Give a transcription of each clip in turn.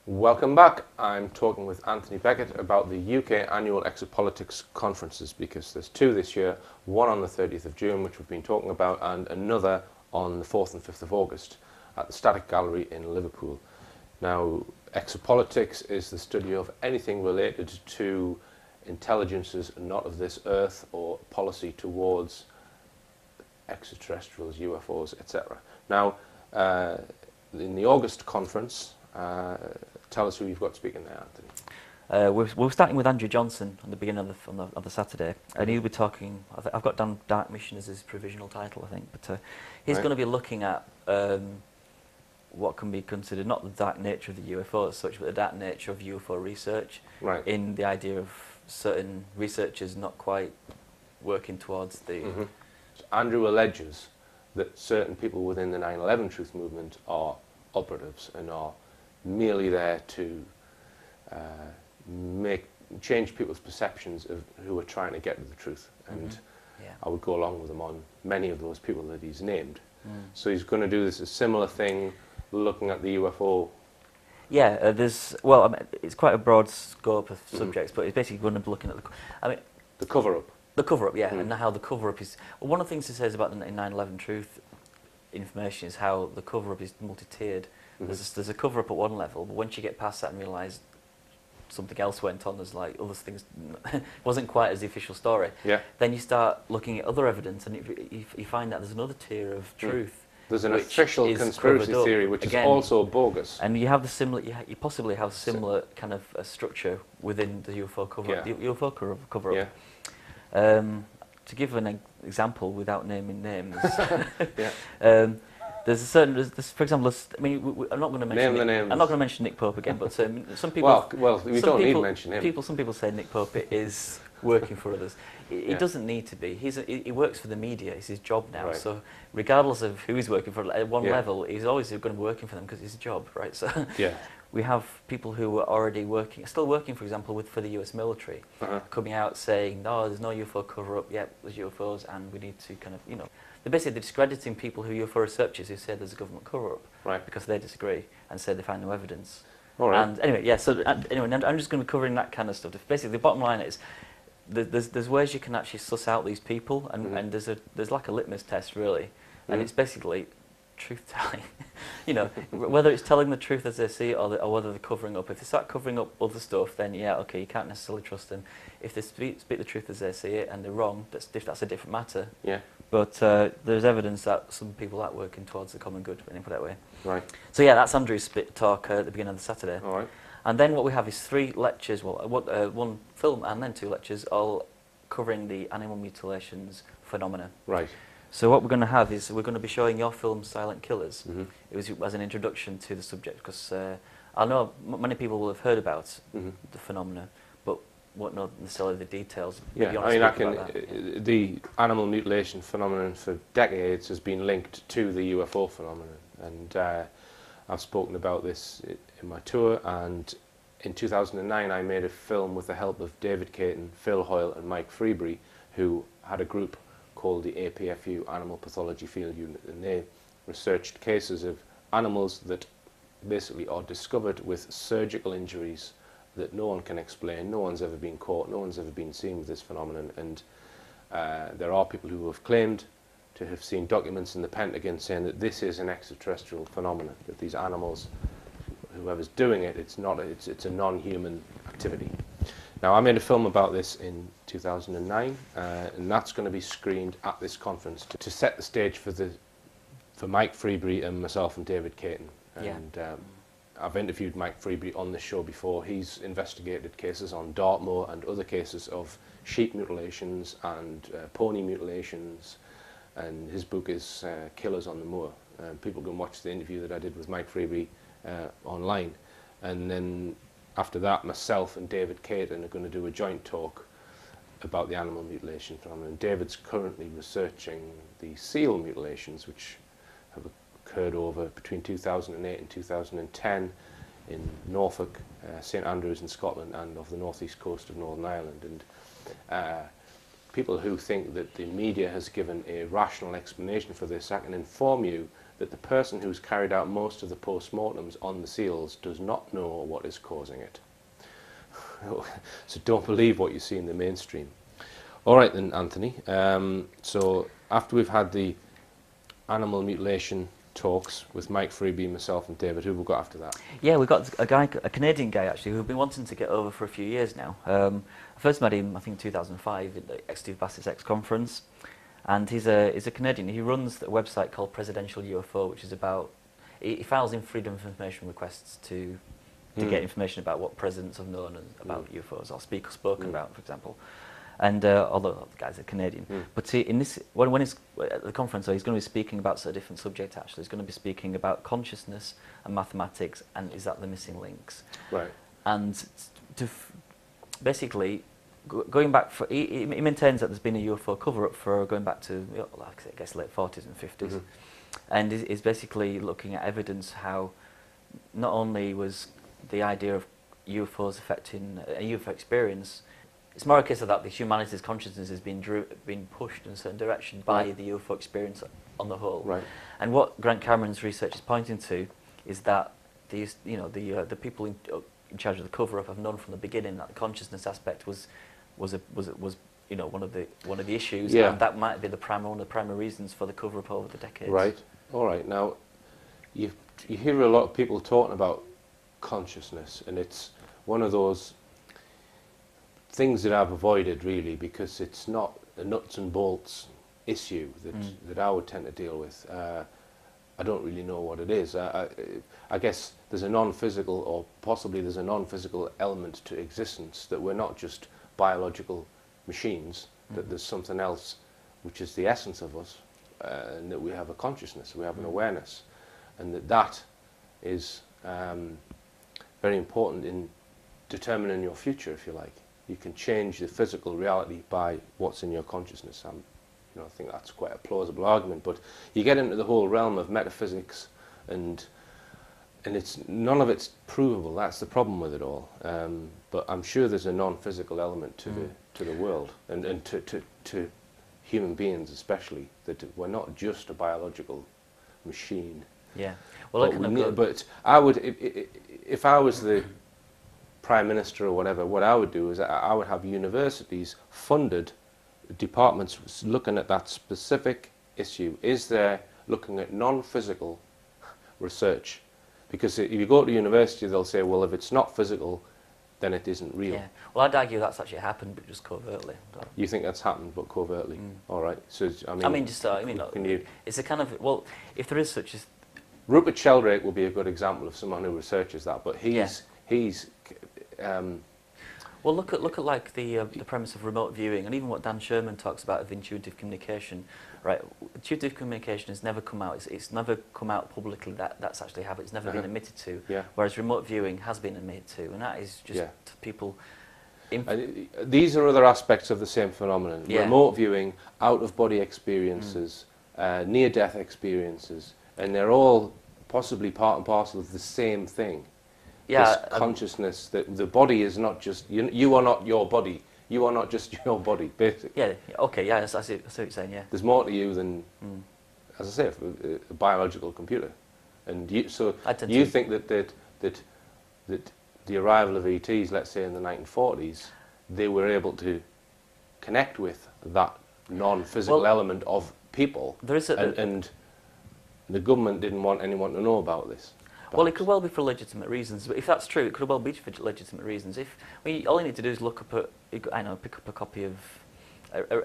Welcome back. I'm talking with Anthony Beckett about the UK annual Exopolitics conferences, because there's two this year, one on the 30th of June, which we've been talking about, and another on the 4th and 5th of August at the Static Gallery in Liverpool. Now, Exopolitics is the study of anything related to intelligences not of this earth or policy towards extraterrestrials, UFOs, etc. Now, in the August conference, tell us who you've got speaking there, Anthony. We're starting with Andrew Johnson on the beginning of the Saturday, and he'll be talking. I've got down Dark Mission as his provisional title, I think, but he's going to be looking at what can be considered not the dark nature of the UFO as such, but the dark nature of UFO research. Right. In the idea of certain researchers not quite working towards the. So Andrew alleges that certain people within the 9/11 truth movement are operatives and are merely there to change people's perceptions of who are trying to get to the truth. And I would go along with him on many of those people that he's named. So he's going to do a similar thing, looking at the UFO. Yeah, I mean, it's quite a broad scope of subjects, but it's basically going to be looking at the cover-up. The cover-up, yeah, and how the cover-up is. Well, one of the things he says about the 9/11 truth information is how the cover-up is multi-tiered. There's a cover-up at one level, but once you get past that and realise something else went on, there's like other things, wasn't quite as the official story. Yeah. Then you start looking at other evidence, and you find that there's another tier of truth. There's an official conspiracy theory, which is also bogus. And you have the similar. You possibly have similar kind of structure within the UFO cover-up. Yeah. The UFO cover-up. Yeah. To give an example without naming names. Yeah. There's a certain, for example, I mean, I'm not going to mention. I'm not going to mention Nick Pope again, but some people. Well, we don't need to mention him. Some people say Nick Pope is working for others. He doesn't need to be. He works for the media. It's his job now. Right. So regardless of who he's working for, at one level, he's always going to be working for them because it's his job, right? So we have people who are already working, still working, for example, for the US military, coming out saying, no, there's no UFO cover-up. Yep, there's UFOs, and we need to kind of, they're basically discrediting people who UFO researchers who say there's a government cover-up, right? Because they disagree and say they find no evidence. All right. And anyway, so I'm just going to be covering that kind of stuff. Basically, the bottom line is there's ways you can actually suss out these people, and there's like a litmus test really, and it's basically truth-telling. Whether it's telling the truth as they see it or whether they're covering up. If they start covering up other stuff, then okay, you can't necessarily trust them. If they speak the truth as they see it and they're wrong, that's a different matter. Yeah. But there's evidence that some people are working towards the common good, let me put it that way. Right. So yeah, that's Andrew's talk at the beginning of the Saturday. All right. And then what we have is 3 lectures, one film and then 2 lectures, all covering the animal mutilations phenomena. Right. So what we're going to have is we're going to be showing your film Silent Killers. It was as an introduction to the subject because I know many people will have heard about the phenomena, but won't know necessarily the details. Yeah, the animal mutilation phenomenon for decades has been linked to the UFO phenomenon, and I've spoken about this in my tour, and in 2009 I made a film with the help of David Caton, Phil Hoyle and Mike Freebury, who had a group called the APFU Animal Pathology Field Unit, and they researched cases of animals that basically are discovered with surgical injuries that no one can explain, no one's ever been caught, no one's ever been seen with this phenomenon, and there are people who have claimed to have seen documents in the Pentagon saying that this is an extraterrestrial phenomenon, that these animals, whoever's doing it, it's a non-human activity. Now, I made a film about this in 2009, and that's going to be screened at this conference to set the stage for Mike Freebury and myself and David Caton. And I've interviewed Mike Freebury on this show before. He's investigated cases on Dartmoor and other cases of sheep mutilations and pony mutilations, and his book is Killers on the Moor. People can watch the interview that I did with Mike Freebury online. And then after that, myself and David Caton are going to do a joint talk about the animal mutilation phenomenon. David's currently researching the seal mutilations, which have occurred over between 2008 and 2010 in Norfolk, St Andrews in Scotland, and off the northeast coast of Northern Ireland. And people who think that the media has given a rational explanation for this, I can inform you that the person who's carried out most of the post-mortems on the seals does not know what is causing it. So don't believe what you see in the mainstream. All right then, Anthony. So after we've had the animal mutilation talks with Mike Freeby, myself and David, who have we got after that? Yeah, we've got a Canadian guy actually who've been wanting to get over for a few years now. I first met him, I think, in 2005 at the Steve Bassett's X conference, and he's a Canadian. He runs a website called Presidential UFO, which is about, he files in freedom of information requests to get information about what presidents have known about UFOs or spoken about, for example. And although the guy's a Canadian, but in this, when he's at the conference, he's going to be speaking about a different subject. Actually, he's going to be speaking about consciousness and mathematics, and is that the missing links? Right. And basically, going back, he maintains that there's been a UFO cover-up for going back to, like, I guess, late 40s and 50s, and is basically looking at evidence how not only was the idea of UFOs affecting a UFO experience. It's more a case of that the humanity's consciousness has been pushed in a certain direction by the UFO experience on the whole. Right. And what Grant Cameron's research is pointing to is that these, the people in charge of the cover-up have known from the beginning that the consciousness aspect was one of the issues, and that might be one of the primary reasons for the cover-up over the decades. Right. All right. Now, you hear a lot of people talking about consciousness, and it's one of those things that I've avoided, really, because it's not a nuts and bolts issue that I would tend to deal with. I don't really know what it is. I guess there's a non-physical, or possibly there's a non-physical element to existence, that we're not just biological machines, that there's something else which is the essence of us, and that we have a consciousness, we have an awareness, and that is very important in determining your future, if you like. You can change the physical reality by what's in your consciousness. I think that's quite a plausible argument, but you get into the whole realm of metaphysics, and none of it's provable. That's the problem with it all. But I'm sure there's a non-physical element to the world, and to human beings especially, that we're not just a biological machine. Yeah. Well, but I would, if I was the Prime Minister or whatever, what I would do is I would have universities funded departments looking at that specific issue. Is there looking at non-physical research? Because if you go to university, they'll say, well, if it's not physical, then it isn't real. Yeah. Well, I'd argue that's actually happened, but just covertly. You think that's happened, but covertly? All right. So it's a kind of, well, if there is such a... Rupert Sheldrake will be a good example of someone who researches that, but he's well, look at like the premise of remote viewing, and even what Dan Sherman talks about of intuitive communication. Right, intuitive communication has never come out. It's never come out publicly. That's actually happened. It's never been admitted to. Yeah. Whereas remote viewing has been admitted to, and that is just to people. These are other aspects of the same phenomenon. Yeah. Remote viewing, out-of-body experiences, near-death experiences, and they're all possibly part and parcel of the same thing. Yeah, this consciousness that the body is not just you are not your body. You are not just your body, basically. Yeah. Okay. Yeah. I see what you're saying. Yeah. There's more to you than, as I say, a biological computer, and you think that the arrival of ETs, let's say in the 1940s, they were able to connect with that non-physical element of people. There is and the government didn't want anyone to know about this. Well, it could well be for legitimate reasons, but if that's true, it could well be for legitimate reasons. All you need to do is pick up a copy of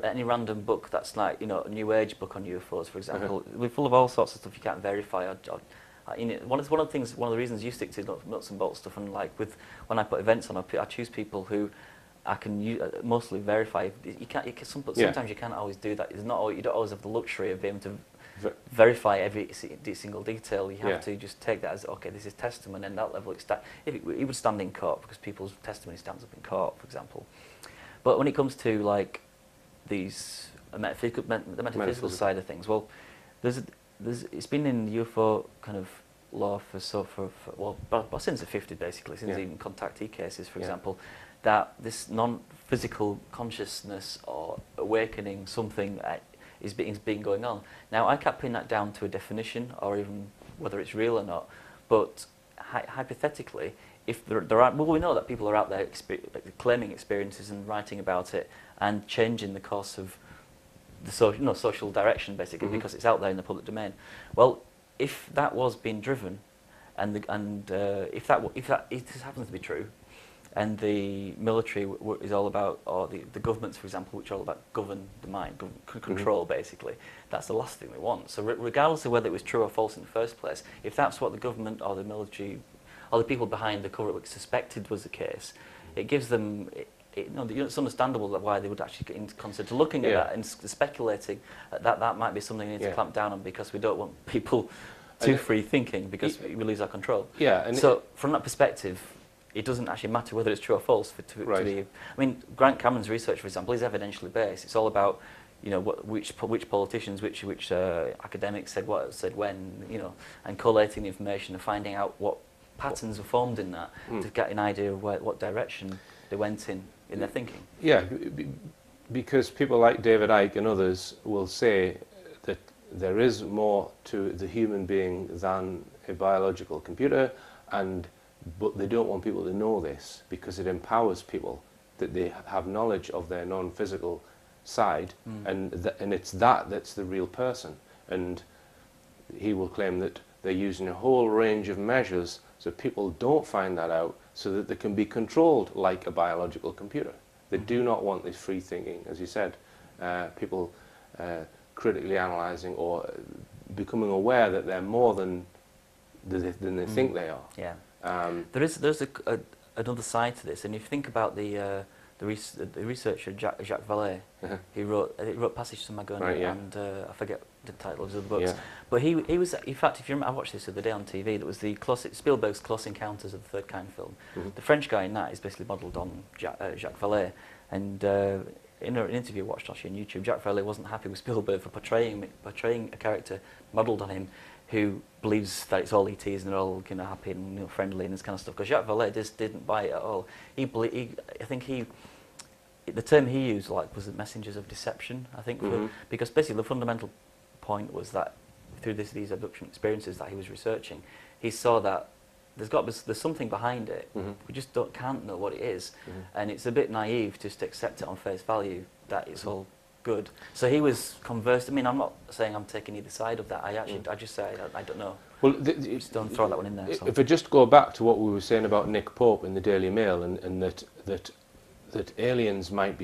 any random book that's like, a New Age book on UFOs, for example. We're full of all sorts of stuff you can't verify. One of the reasons you stick to nuts and bolts stuff, and like when I put events on, I choose people who I can mostly verify. Sometimes you can't always do that. You don't always have the luxury of being able to verify every single detail. You have to just take that as, okay, this is testimony, and that level it would stand in court because people's testimony stands up in court, for example. But when it comes to like the metaphysical side of things, well, it's been in the UFO kind of law since the 50s, basically, since even contactee cases, for example, that this non-physical consciousness or awakening something is being going on. Now, I can't pin that down to a definition or even whether it's real or not, but hypothetically, if there are, well, we know that people are out there claiming experiences and writing about it and changing the course of the social direction, basically, because it's out there in the public domain. Well, if that was being driven, and if this happens to be true, and the military is all about, or the governments, for example, which are all about govern the mind, control, basically, that's the last thing we want. So regardless of whether it was true or false in the first place, if that's what the government or the military or the people behind the cover-up suspected was the case, it gives them, it's understandable that why they would actually consider looking at that and speculating that might be something we need to clamp down on, because we don't want people too free thinking, because we lose our control. Yeah, and so from that perspective, it doesn't actually matter whether it's true or false to be. I mean, Grant Cameron's research, for example, is evidentially based. It's all about, which politicians, which academics said what, said when, and collating the information and finding out what patterns were formed in that to get an idea of what direction they went in their thinking. Yeah, because people like David Icke and others will say that there is more to the human being than a biological computer, but they don't want people to know this because it empowers people that they have knowledge of their non-physical side, and it's that's the real person. And he will claim that they're using a whole range of measures so people don't find that out, so that they can be controlled like a biological computer. They do not want this free thinking, as you said, people critically analysing or becoming aware that they're more than they think they are. Yeah. There's another side to this, and if you think about the researcher Jacques Vallée, he wrote Passage to Magonia, and I forget the title of his other books. But he was, in fact, if you remember, I watched this the other day on TV. That was Spielberg's Close Encounters of the Third Kind film. The French guy in that is basically modelled on Jacques Vallée, and in an interview I watched actually on YouTube, Jacques Vallée wasn't happy with Spielberg for portraying a character modelled on him who believes that it's all ETs and they're all happy and friendly and this kind of stuff. Because Jacques Vallée just didn't buy it at all. I think the term he used was the messengers of deception. I think because basically the fundamental point was that through these abduction experiences that he was researching, he saw that there's something behind it. We just can't know what it is, and it's a bit naive just to accept it on face value that it's all good. So he was conversed. I mean, I'm not saying I'm taking either side of that. I just say I don't know. Well, just don't throw that one in there. So. If I just go back to what we were saying about Nick Pope in the Daily Mail, and that aliens might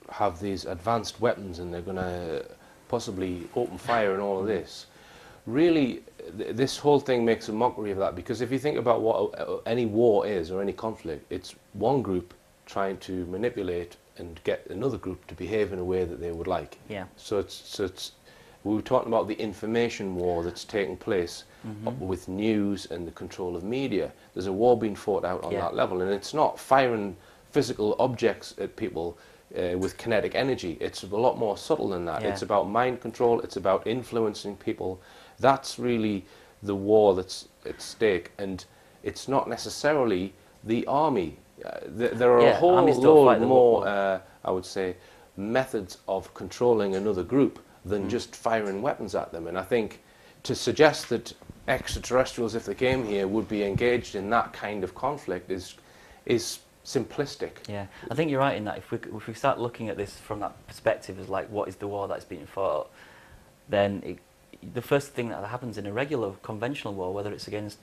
have these advanced weapons and they're going to possibly open fire and all of this. Really, this whole thing makes a mockery of that, because if you think about what any war is or any conflict, it's one group trying to manipulate and get another group to behave in a way that they would like. Yeah. So we were talking about the information war that's taking place with news and the control of media. There's a war being fought out on that level, and it's not firing physical objects at people with kinetic energy. It's a lot more subtle than that. It's about mind control. It's about influencing people. That's really the war that's at stake, and it's not necessarily the army. There are a whole load more, I would say, methods of controlling another group than just firing weapons at them. And I think to suggest that extraterrestrials, if they came here, would be engaged in that kind of conflict is simplistic. Yeah, I think you're right in that. If we start looking at this from that perspective as what is the war that's being fought, then the first thing that happens in a regular conventional war, whether it's against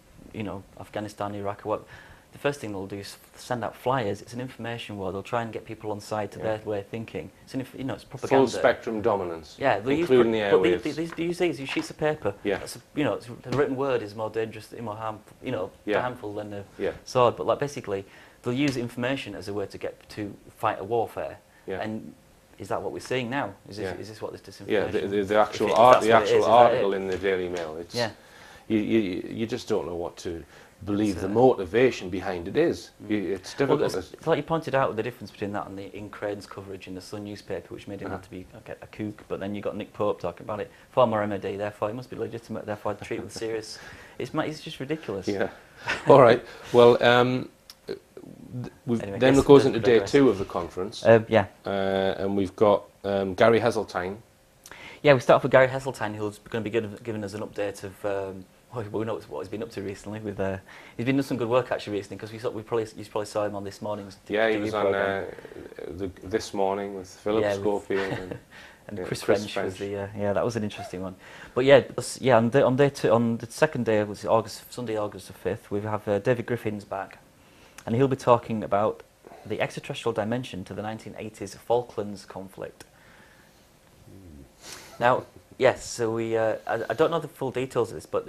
Afghanistan, Iraq, or what, the first thing they'll do is send out flyers. It's an information war. They'll try and get people on side to their way of thinking. It's it's propaganda. Full spectrum dominance. Yeah, including the airwaves. But these these sheets of paper. Yeah. The written word is more dangerous, more harmful than the sword. But basically, they'll use information as a way to get to fight a warfare. Yeah. And is that what we're seeing now? Is this what this disinformation? Yeah, the actual article in the Daily Mail. It's you just don't know what to believe the motivation behind it is. It's difficult. Well, it's like you pointed out, the difference between that and in Crane's coverage in the Sun newspaper, which made him have to be a kook, but then you got Nick Pope talking about it, former MOD, therefore it must be legitimate, therefore I'd treat it with serious. It's just ridiculous. Yeah. All right. Well, then it goes into day 2 of the conference. And we've got Gary Heseltine. Yeah, we start off with Gary Heseltine, who's going to be giving us an update of we know what he's been up to recently. He's been doing some good work actually recently, because you probably saw him on this morning's Yeah, he TV was program. on This Morning with Philip Schofield and yeah, Chris French was French. that was an interesting one. But yeah, on the second day, which is Sunday, August the 5th, we have David Griffin's back, and he'll be talking about the extraterrestrial dimension to the 1980s Falklands conflict. Now, yes, so I don't know the full details of this, but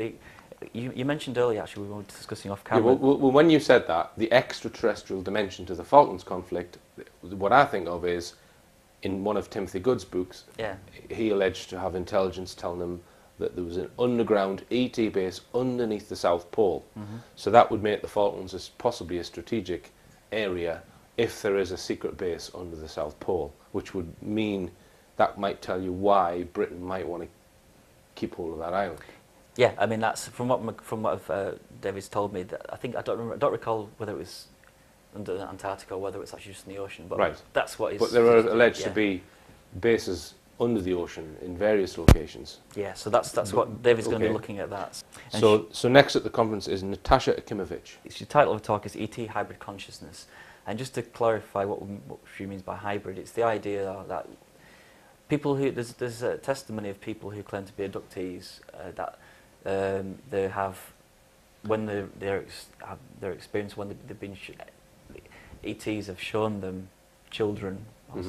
you mentioned earlier, actually, we were discussing off camera. Yeah, well, when you said that, the extraterrestrial dimension to the Falklands conflict, what I think of is, in one of Timothy Good's books, he alleged to have intelligence telling him that there was an underground ET base underneath the South Pole. Mm-hmm. So that would make the Falklands as possibly a strategic area if there is a secret base under the South Pole, which would mean that might tell you why Britain might want to keep hold of that island. Yeah, I mean, that's from what David's told me. That I don't recall whether it was under Antarctica or whether it's actually just in the ocean. But right. That's what. But there are alleged to be bases under the ocean in various locations. Yeah, so that's what David's going to be looking at. That. And so next at the conference is Natasha Akimovich. The title of the talk is ET Hybrid Consciousness, and just to clarify what she means by hybrid, it's the idea that people who there's a testimony of people who claim to be abductees that they have when their experience when they've been ETs have shown them children,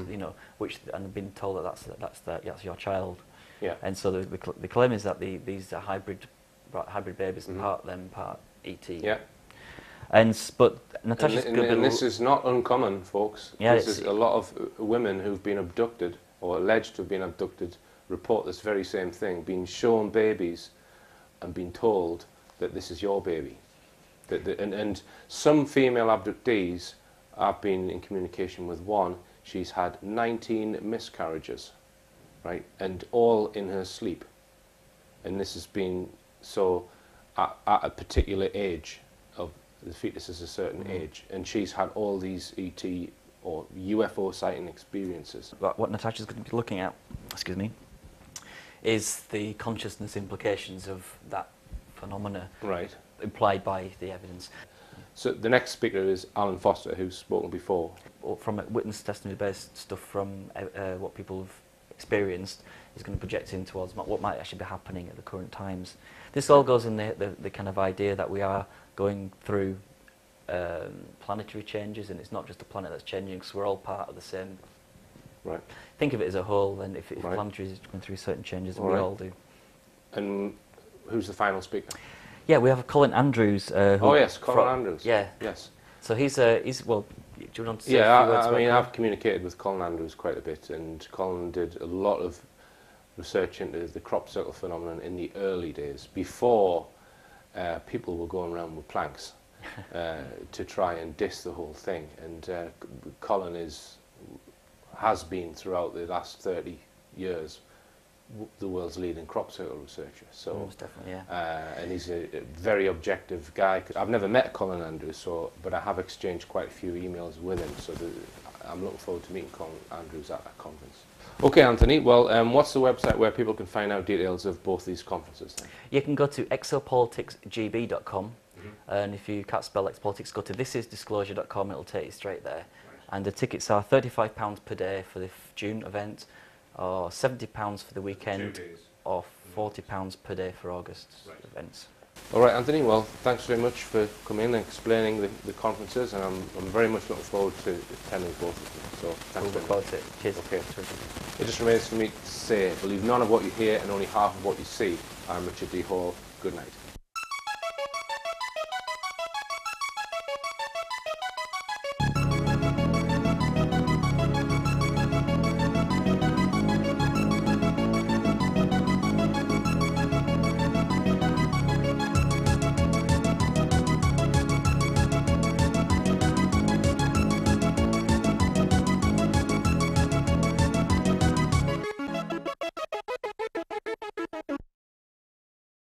you know, and have been told that that's your child. Yeah. And so the claim is that these are hybrid babies, part them, part ET. Yeah. But Natasha's and this is not uncommon, folks. Yeah, this is a lot of women who've been abducted or alleged to have been abducted report this very same thing, being shown babies and being told that this is your baby. And some female abductees, I've been in communication with one, she's had 19 miscarriages, right, and all in her sleep. And this has been so at a particular age of the fetus is a certain age, and she's had all these ET or UFO sighting experiences. What Natasha's going to be looking at, is the consciousness implications of that phenomena, right, implied by the evidence. So the next speaker is Alan Foster, who's spoken before. From witness testimony-based stuff from what people have experienced, is going to project in towards what might actually be happening at the current times. This all goes in the kind of idea that we are going through planetary changes, and it's not just the planet that's changing, because we're all part of the same. Right. Think of it as a whole, and if planetary is going through certain changes, and we all do. And who's the final speaker? Yeah, we have Colin Andrews. Oh yes, Colin Andrews. Yeah. Yes. So he's well. Do you want to say yeah, a few words I mean, about I've communicated with Colin Andrews quite a bit, and Colin did a lot of research into the crop circle phenomenon in the early days, before people were going around with planks to try and diss the whole thing. And Colin has been throughout the last 30 years the world's leading crop circle researcher. So most definitely, yeah. and he's a very objective guy. I've never met Colin Andrews, but I have exchanged quite a few emails with him. So I'm looking forward to meeting Colin Andrews at that conference. Okay, Anthony. Well, what's the website where people can find out details of both these conferences then? You can go to exopoliticsgb.com, and if you can't spell Exopolitics, go to thisisdisclosure.com. It'll take you straight there. And the tickets are £35 per day for the June event, or £70 for the weekend, or £40 per day for August events. All right, Anthony. Well, thanks very much for coming in and explaining the conferences, and I'm very much looking forward to attending both of them. So thanks very much. Cheers. Okay. It just remains for me to say, believe none of what you hear and only half of what you see. I'm Richard D. Hall. Good night.